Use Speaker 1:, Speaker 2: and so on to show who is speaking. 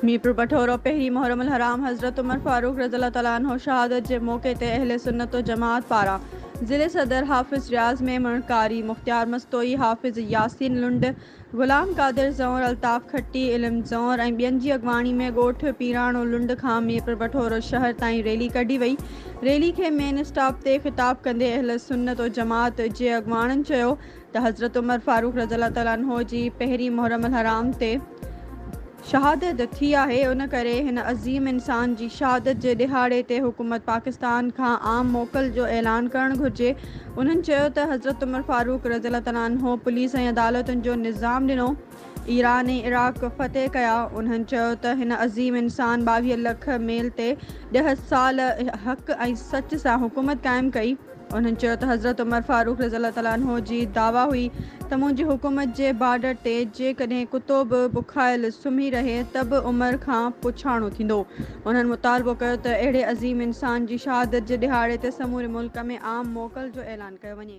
Speaker 1: मीरपुर पठोरो पहिरीं मुहर्रम अल हराम हज़रत उमर फारूक रज़ियल्लाहु तआला अन्हु शहादत के मौके ते अहले सुन्नत व जमात पारां ज़िले सदर हाफ़िज़ रियाज़ मेमण कारी मुख्तियार मस्तोई हाफ़िज़ यासीन लुंड ग़ुलाम कादिर ज़ौर अल्ताफ़ खट्टी इल्म ज़ौर ऐं ॿियनि जी अॻवाणी में ॻोठ पीराणो लुंड खां मीरपुर पठोरो शहर ताईं रैली कढी वई। रैली खे मेन स्टॉप ते ख़िताब कंदे अहले सुन्नत व जमात जे अॻवाणनि चयो त हज़रत उमर फारूक रज़ियल्लाहु तआला अन्हु जी पहिरीं मुहर्रम अल हराम ते शहादत थी आहे। उन करे हिन अज़ीम इंसान जी शहादत जे दिहाड़े ते हुकूमत पाकिस्तान खां आम मोकल जो ऐलान करणु घुर्जे। उन्हनि चयो त हज़रत उमर फारूक रज़ियल्लाहु तआला अन्हु पुलिस ऐं अदालतुनि जो निज़ाम ॾिनो, ईरान ऐं इराक़ फ़तेह कया। उन्हनि चयो त हिन अज़ीम इंसान 22 लख मेल ते 10 साल हक़ ऐं सच सां हुकूमत क़ाइमु कई। उन्हनि चयो त हज़रत उमर फारूक रज़ियल्लाहु तआला अन्हु जी दावा हुई त मुंहिंजी हुकूमत जे बॉर्डर ते जेकॾहिं कुतो बि बुखायल सुम्ही रहे त बि उमर खां पुछाणो थींदो। उन्हनि मुतालबो कयो त अहिड़े अज़ीम इंसान जी शहादत जे दिहाड़े ते समूरे मुल्क में आम मोकल जो ऐलान कयो वञे।